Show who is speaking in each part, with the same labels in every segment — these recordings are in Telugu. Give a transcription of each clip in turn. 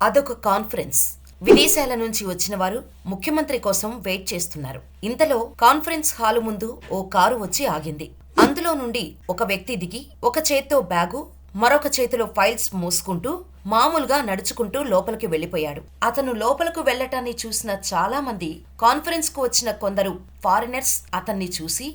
Speaker 1: అదొక కాన్ఫరెన్స్. విదేశాల నుంచి వచ్చిన వారు ముఖ్యమంత్రి కోసం వెయిట్ చేస్తున్నారు. ఇంతలో కాన్ఫరెన్స్ హాలు ముందు ఓ కారు వచ్చి ఆగింది. అందులో నుండి ఒక వ్యక్తి దిగి ఒక చేత్తో బ్యాగు, మరొక చేతిలో ఫైల్స్ మోసుకుంటూ మామూలుగా నడుచుకుంటూ లోపలికి వెళ్లిపోయాడు. అతను లోపలకు వెళ్లటాన్ని చూసిన చాలా మంది, కాన్ఫరెన్స్ కు వచ్చిన కొందరు ఫారినర్స్ అతన్ని చూసి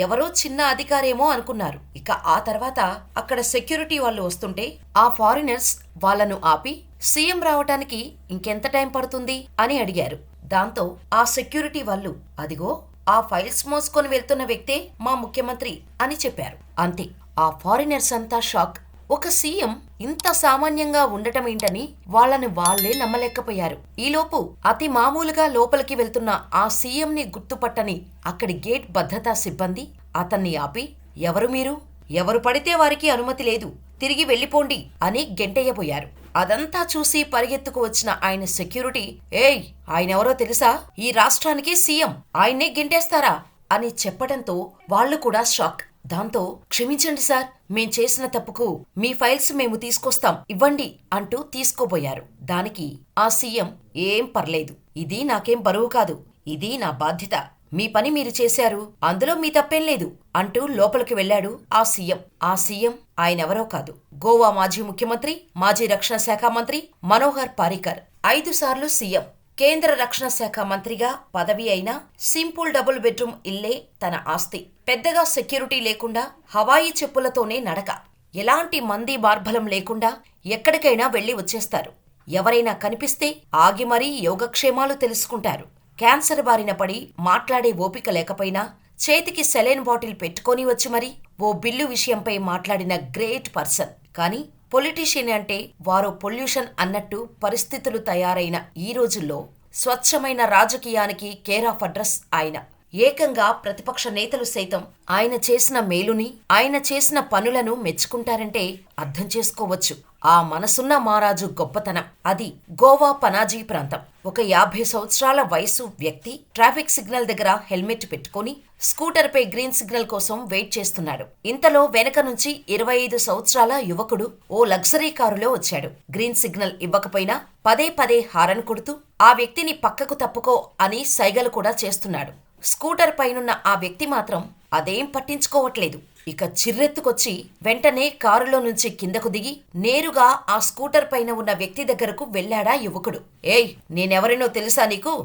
Speaker 1: ఎవరో చిన్న అధికారేమో అనుకున్నారు. ఇక ఆ తర్వాత అక్కడ సెక్యూరిటీ వాళ్ళు వస్తుంటే ఆ ఫారినర్స్ వాళ్ళను ఆపి సీఎం రావటానికి ఇంకెంత టైం పడుతుంది అని అడిగారు. దాంతో ఆ సెక్యూరిటీ వాళ్ళు, అదిగో ఆ ఫైల్స్ మోసుకొని వెళ్తున్న వ్యక్తే మా ముఖ్యమంత్రి అని చెప్పారు. అంతే, ఆ ఫారినర్స్ అంతా షాక్. ఒక సీఎం ఇంత సామాన్యంగా ఉండటమేంటని వాళ్ళని వాళ్లే నమ్మలేకపోయారు. ఈలోపు అతి మామూలుగా లోపలికి వెళ్తున్న ఆ సీఎంని గుర్తుపట్టని అక్కడి గేట్ భద్రతా సిబ్బంది అతన్ని ఆపి, ఎవరు మీరు? ఎవరు పడితే వారికి అనుమతి లేదు, తిరిగి వెళ్లిపోండి అని గెంటయ్యబోయారు. అదంతా చూసి పరిగెత్తుకు వచ్చిన ఆయన సెక్యూరిటీ, ఏయ్, ఆయనెవరో తెలుసా? ఈ రాష్ట్రానికే సీఎం, ఆయన్నే గెంటేస్తారా అని చెప్పడంతో వాళ్లు కూడా షాక్. దాంతో, క్షమించండి సార్, మేం చేసిన తప్పుకు మీ ఫైల్స్ మేము తీసుకొస్తాం, ఇవ్వండి అంటూ తీసుకోబోయారు. దానికి ఆ సీఎం, ఏం పర్లేదు, ఇది నాకేం బరువు కాదు, ఇది నా బాధ్యత, మీ పని మీరు చేశారు, అందులో మీ తప్పేం లేదు అంటూ లోపలికి వెళ్లాడు ఆ సీఎం. ఆ సీఎం ఆయనెవరో కాదు, గోవా మాజీ ముఖ్యమంత్రి, మాజీ రక్షణ శాఖ మంత్రి మనోహర్ పారికర్. 5 సార్లు సీఎం, కేంద్ర రక్షణ శాఖ మంత్రిగా పదవి అయినా సింపుల్ డబుల్ బెడ్రూమ్ ఇల్లే తన ఆస్తి. పెద్దగా సెక్యూరిటీ లేకుండా హవాయి చెప్పులతోనే నడక. ఎలాంటి మంది మార్బలం లేకుండా ఎక్కడికైనా వెళ్లి వచ్చేస్తారు. ఎవరైనా కనిపిస్తే ఆగి మరీ యోగక్షేమాలు తెలుసుకుంటారు. క్యాన్సర్ బారిన పడి మాట్లాడే ఓపిక లేకపోయినా చేతికి సెలైన్ బాటిల్ పెట్టుకొని వచ్చి మరీ ఓ బిల్లు విషయంపై మాట్లాడిన గ్రేట్ పర్సన్. కానీ పొలిటీషియన్ అంటే వారో పొల్యూషన్ అన్నట్టు పరిస్థితులు తయారైన ఈ రోజుల్లో స్వచ్ఛమైన రాజకీయానికి కేర్ ఆఫ్ అడ్రస్ ఆయన. ఏకంగా ప్రతిపక్ష నేతలు సైతం ఆయన చేసిన మేలుని, ఆయన చేసిన పనులను మెచ్చుకుంటారంటే అర్థం చేసుకోవచ్చు ఆ మనసున్న మహారాజు గొప్పతనం. అది గోవా పనాజీ ప్రాంతం. ఒక 50 సంవత్సరాల వయసు వ్యక్తి ట్రాఫిక్ సిగ్నల్ దగ్గర హెల్మెట్ పెట్టుకుని స్కూటర్ పై గ్రీన్ సిగ్నల్ కోసం వెయిట్ చేస్తున్నాడు. ఇంతలో వెనక నుంచి 25 సంవత్సరాల యువకుడు ఓ లగ్జరీ కారులో వచ్చాడు. గ్రీన్ సిగ్నల్ ఇవ్వకపోయినా పదే పదే హారన్ కొడుతూ ఆ వ్యక్తిని పక్కకు తప్పుకో అని సైగలు కూడా చేస్తున్నాడు. స్కూటర్ పైనున్న ఆ వ్యక్తి మాత్రం అదేం పట్టించుకోవట్లేదు. ఇక చిర్రెత్తుకొచ్చి వెంటనే కారులో నుంచి కిందకు దిగి నేరుగా ఆ స్కూటర్ పైన ఉన్న వ్యక్తి దగ్గరకు వెళ్లాడా యువకుడు. ఏయ్, నేనెవరినో తెలుసా నీకు?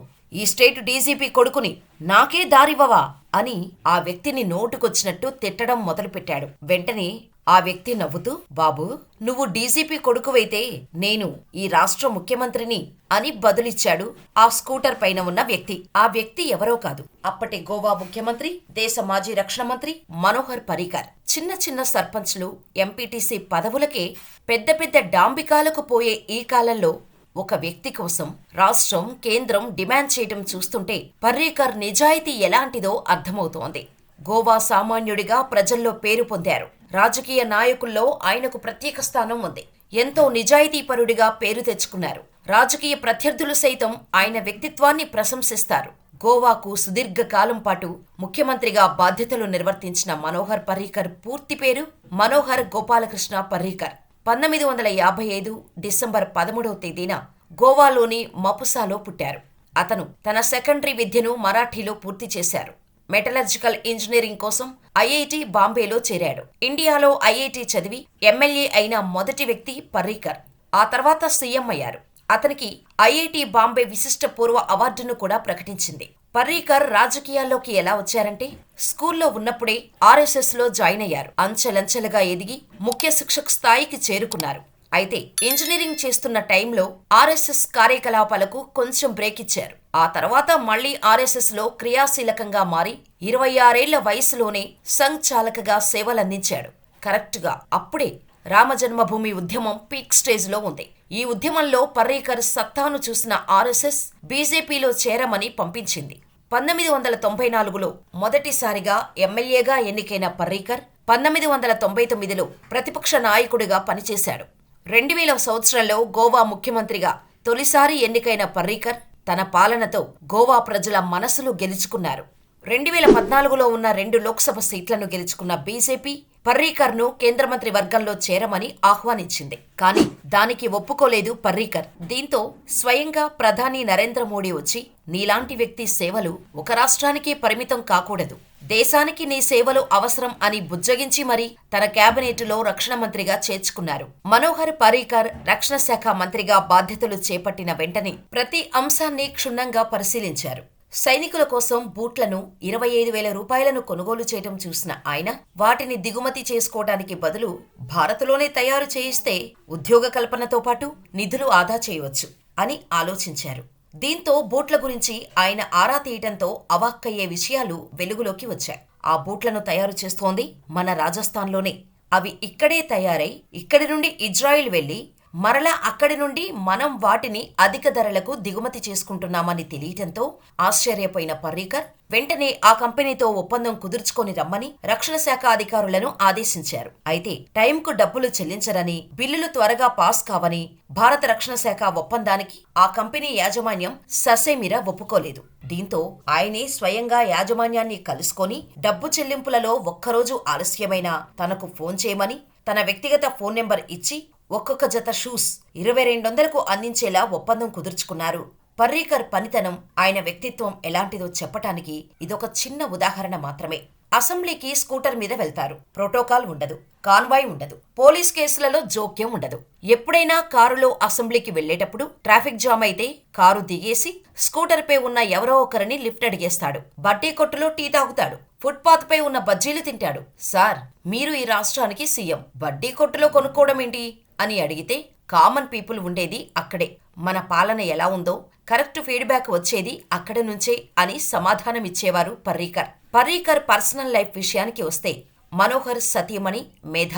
Speaker 1: ఈ స్టేట్ డీజీపీ కొడుకుని, నాకే దారివ్వవా అని ఆ వ్యక్తిని నోటుకొచ్చినట్టు తిట్టడం మొదలుపెట్టాడు. వెంటనే ఆ వ్యక్తి నవ్వుతూ, బాబూ, నువ్వు డీజీపీ కొడుకువైతే నేను ఈ రాష్ట్ర ముఖ్యమంత్రిని అని బదులిచ్చాడు ఆ స్కూటర్ పైన ఉన్న వ్యక్తి. ఆ వ్యక్తి ఎవరో కాదు, అప్పటి గోవా ముఖ్యమంత్రి, దేశ మాజీ రక్షణ మంత్రి మనోహర్ పారికర్. చిన్న చిన్న సర్పంచ్లు, ఎంపీటీసీ పదవులకే పెద్ద పెద్ద డాంబికాలకు పోయే ఈ కాలంలో ఒక వ్యక్తి కోసం రాష్ట్రం, కేంద్రం డిమాండ్ చేయటం చూస్తుంటే పర్రీకర్ నిజాయితీ ఎలాంటిదో అర్థమవుతోంది. గోవా సామాన్యుడిగా ప్రజల్లో పేరు పొందారు. రాజకీయ నాయకుల్లో ఆయనకు ప్రత్యేక స్థానం ఉంది. ఎంతో నిజాయితీపరుడిగా పేరు తెచ్చుకున్నారు. రాజకీయ ప్రత్యర్థులు సైతం ఆయన వ్యక్తిత్వాన్ని ప్రశంసిస్తారు. గోవాకు సుదీర్ఘకాలం పాటు ముఖ్యమంత్రిగా బాధ్యతలు నిర్వర్తించిన మనోహర్ పారికర్ పూర్తి పేరు మనోహర్ గోపాలకృష్ణ పారికర్. 1955 డిసెంబర్ 13వ తేదీన గోవాలోని మపుసాలో పుట్టారు. అతను తన సెకండరీ విద్యను మరాఠీలో పూర్తి చేశారు. మెటలర్జికల్ ఇంజనీరింగ్ కోసం ఐఐటి బాంబేలో చేరాడు. ఇండియాలో ఐఐటి చదివి ఎమ్మెల్యే అయిన మొదటి వ్యక్తి పారికర్. ఆ తర్వాత సీఎం అయ్యారు. అతనికి ఐఐటి బాంబే విశిష్ట పూర్వ అవార్డును కూడా ప్రకటించింది. పారికర్ రాజకీయాల్లోకి ఎలా వచ్చారంటే, స్కూల్లో ఉన్నప్పుడే ఆర్ఎస్ఎస్ లో జాయిన్ అయ్యారు. అంచెలంచెలుగా ఎదిగి ముఖ్య శిక్షక్ స్థాయికి చేరుకున్నారు. అయితే ఇంజనీరింగ్ చేస్తున్న టైంలో ఆర్ఎస్ఎస్ కార్యకలాపాలకు కొంచెం బ్రేక్ ఇచ్చారు. ఆ తర్వాత మళ్లీ ఆర్ఎస్ఎస్ లో క్రియాశీలకంగా మారి 26 ఏళ్ల వయసులోనే సంఘ్ చాలకగా సేవలందించాడు. కరెక్ట్ గా అప్పుడే రామజన్మభూమి ఉద్యమం పీక్ స్టేజ్ లో ఉంది. ఈ ఉద్యమంలో పారికర్ సత్తాను చూసిన ఆర్ఎస్ఎస్ బీజేపీలో చేరమని పంపించింది. 1994లో మొదటిసారిగా ఎమ్మెల్యేగా ఎన్నికైన పారికర్ 1999లో ప్రతిపక్ష నాయకుడిగా పనిచేశాడు. 2000 సంవత్సరంలో గోవా ముఖ్యమంత్రిగా తొలిసారి ఎన్నికైన పారికర్ తన పాలనతో గోవా ప్రజల మనసులు గెలుచుకున్నారు. 2014లో ఉన్న 2 లోక్సభ సీట్లను గెలుచుకున్న బీజేపీ పర్రీకర్ను కేంద్ర మంత్రి వర్గంలో చేరమని ఆహ్వానించింది. కానీ దానికి ఒప్పుకోలేదు పర్రీకర్. దీంతో స్వయంగా ప్రధాని నరేంద్ర మోడీ వచ్చి, నీలాంటి వ్యక్తి సేవలు ఒక రాష్ట్రానికే పరిమితం కాకూడదు, దేశానికి నీ సేవలు అవసరం అని బుజ్జగించి మరీ తన కేబినెట్లో రక్షణ మంత్రిగా చేర్చుకున్నారు. మనోహర్ పర్రీకర్ రక్షణ శాఖ మంత్రిగా బాధ్యతలు చేపట్టిన వెంటనే ప్రతి అంశాన్ని క్షుణ్ణంగా పరిశీలించారు. సైనికుల కోసం బూట్లను 25,000 రూపాయలను కొనుగోలు చేయడం చూసిన ఆయన, వాటిని దిగుమతి చేసుకోవడానికి బదులు భారత్లోనే తయారు చేయిస్తే ఉద్యోగ కల్పనతో పాటు నిధులు ఆదా చేయవచ్చు అని ఆలోచించారు. దీంతో బూట్ల గురించి ఆయన ఆరా తీయటంతో అవాక్కయ్యే విషయాలు వెలుగులోకి వచ్చాయి. ఆ బూట్లను తయారు చేస్తోంది మన రాజస్థాన్లోనే. అవి ఇక్కడే తయారై ఇక్కడి నుండి ఇజ్రాయిల్ వెళ్లి మరలా అక్కడి నుండి మనం వాటిని అధిక ధరలకు దిగుమతి చేసుకుంటున్నామని తెలియటంతో ఆశ్చర్యపోయిన పర్రీకర్ వెంటనే ఆ కంపెనీతో ఒప్పందం కుదుర్చుకొని రమ్మని రక్షణ శాఖ అధికారులను ఆదేశించారు. అయితే టైంకు డబ్బులు చెల్లించరని, బిల్లులు త్వరగా పాస్ కావని భారత రక్షణ శాఖ ఒప్పందానికి ఆ కంపెనీ యాజమాన్యం ససేమిరా ఒప్పుకోలేదు. దీంతో ఆయనే స్వయంగా యాజమాన్యాన్ని కలుసుకొని డబ్బు చెల్లింపులలో ఒక్కరోజు ఆలస్యమైనా తనకు ఫోన్ చేయమని తన వ్యక్తిగత ఫోన్ నెంబర్ ఇచ్చి ఒక్కొక్క జత షూస్ 2,200కు అందించేలా ఒప్పందం కుదుర్చుకున్నారు. పర్రీకర్ పనితనం, ఆయన వ్యక్తిత్వం ఎలాంటిదో చెప్పటానికి ఇదొక చిన్న ఉదాహరణ మాత్రమే. అసెంబ్లీకి స్కూటర్ మీద వెళ్తారు. ప్రోటోకాల్ ఉండదు, కాన్వాయ్ ఉండదు, పోలీస్ కేసులలో జోక్యం ఉండదు. ఎప్పుడైనా కారులో అసెంబ్లీకి వెళ్లేటప్పుడు ట్రాఫిక్ జామ్ అయితే కారు దిగేసి స్కూటర్ పై ఉన్న ఎవరో ఒకరిని లిఫ్ట్ అడిగేస్తాడు. బడ్డీ కొట్టులో టీ తాగుతాడు. ఫుట్పాత్ పై ఉన్న బజ్జీలు తింటాడు. సార్, మీరు ఈ రాష్ట్రానికి సీఎం, బడ్డీ కొట్టులో కొనుక్కోవడం ఏంటి అని అడిగితే కామన్ పీపుల్ ఉండేది అక్కడే, మన పాలన ఎలా ఉందో కరెక్ట్ ఫీడ్బ్యాక్ వచ్చేది అక్కడి నుంచే అని సమాధానమిచ్చేవారు పర్రీకర్. పర్రీకర్ పర్సనల్ లైఫ్ విషయానికి వస్తే, మనోహర్ సతీమణి మేధ.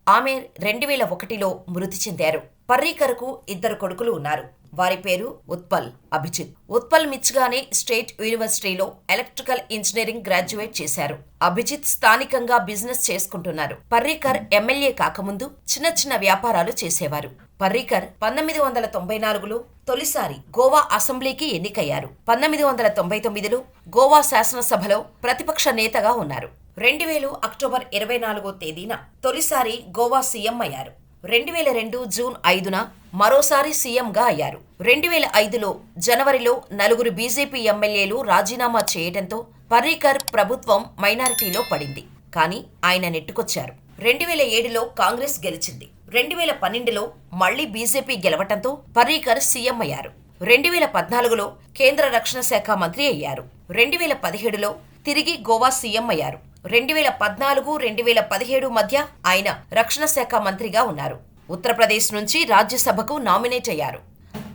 Speaker 1: ఆమె 2001లో మృతి చెందారు. పర్రీకర్కు 2 కొడుకులు ఉన్నారు. వారి పేరు ఉత్పల్, అభిజిత్. ఉత్పల్ మిచ్గానే స్టేట్ యూనివర్సిటీలో ఎలక్ట్రికల్ ఇంజనీరింగ్ గ్రాడ్యుయేట్ చేశారు. అభిజిత్ స్థానికంగా బిజినెస్ చేసుకుంటున్నారు. పర్రీకర్ ఎమ్మెల్యే కాకముందు చిన్న చిన్న వ్యాపారాలు చేసేవారు. పర్రీకర్ 1994లో తొలిసారి గోవా అసెంబ్లీకి ఎన్నికయ్యారు. 1999లో గోవా శాసనసభలో ప్రతిపక్ష నేతగా ఉన్నారు. 2000 అక్టోబర్ 24వ తేదీన తొలిసారి గోవా సీఎం అయ్యారు. 2002 జూన్ 5న మరోసారి సీఎంగా అయ్యారు. 2005లో జనవరిలో 4 బీజేపీ ఎమ్మెల్యేలు రాజీనామా చేయటంతో పర్రీకర్ ప్రభుత్వం మైనారిటీలో పడింది. కానీ ఆయన నెట్టుకొచ్చారు. 2007లో కాంగ్రెస్ గెలిచింది. 2012లో మళ్లీ బీజేపీ గెలవటంతో పర్రీకర్ సీఎం అయ్యారు. 2014లో కేంద్ర రక్షణ శాఖ మంత్రి అయ్యారు. 2017లో తిరిగి గోవా సీఎం అయ్యారు. 2014, 2017 మధ్య ఆయన రక్షణ శాఖ మంత్రిగా ఉన్నారు. ఉత్తరప్రదేశ్ నుంచి రాజ్యసభకు నామినేట్ అయ్యారు.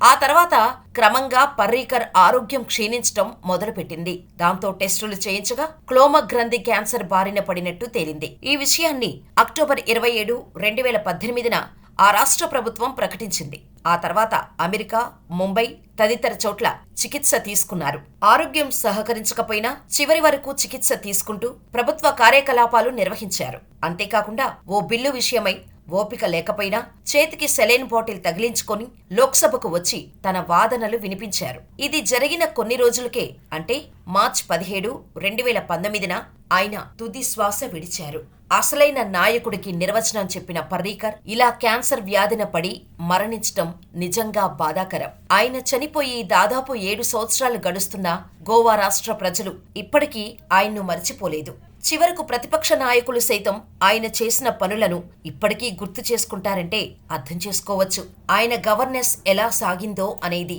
Speaker 1: ఆ తర్వాత క్రమంగా పర్రీకర్ ఆరోగ్యం క్షీణించటం మొదలుపెట్టింది. దాంతో టెస్టులు చేయించగా క్లోమగ్రంథి క్యాన్సర్ బారిన పడినట్టు తేలింది. ఈ విషయాన్ని అక్టోబర్ 27, 2018న ఆ రాష్ట్ర ప్రభుత్వం ప్రకటించింది. ఆ తర్వాత అమెరికా, ముంబై తదితర చోట్ల చికిత్స తీసుకున్నారు. ఆరోగ్యం సహకరించకపోయినా చివరి వరకు చికిత్స తీసుకుంటూ ప్రభుత్వ కార్యకలాపాలు నిర్వహించారు. అంతేకాకుండా ఓ బిల్లు విషయమై ఓపిక లేకపోయినా చేతికి సెలైన్ బాటిల్ తగిలించుకొని లోక్సభకు వచ్చి తన వాదనలు వినిపించారు. ఇది జరిగిన కొన్ని రోజులకే, అంటే మార్చి 17, 2019న ఆయన తుది శ్వాస విడిచారు. అసలైన నాయకుడికి నిర్వచనం చెప్పిన పర్రీకర్ ఇలా క్యాన్సర్ వ్యాధిన పడి మరణించటం నిజంగా బాధాకరం. ఆయన చనిపోయి దాదాపు 7 సంవత్సరాలు గడుస్తున్నా గోవా రాష్ట్ర ప్రజలు ఇప్పటికీ ఆయన్ను మర్చిపోలేదు. చివరకు ప్రతిపక్ష నాయకులు సైతం ఆయన చేసిన పనులను ఇప్పటికీ గుర్తు చేసుకుంటారంటే అర్థం చేసుకోవచ్చు ఆయన గవర్నెన్స్ ఎలా సాగిందో అనేది.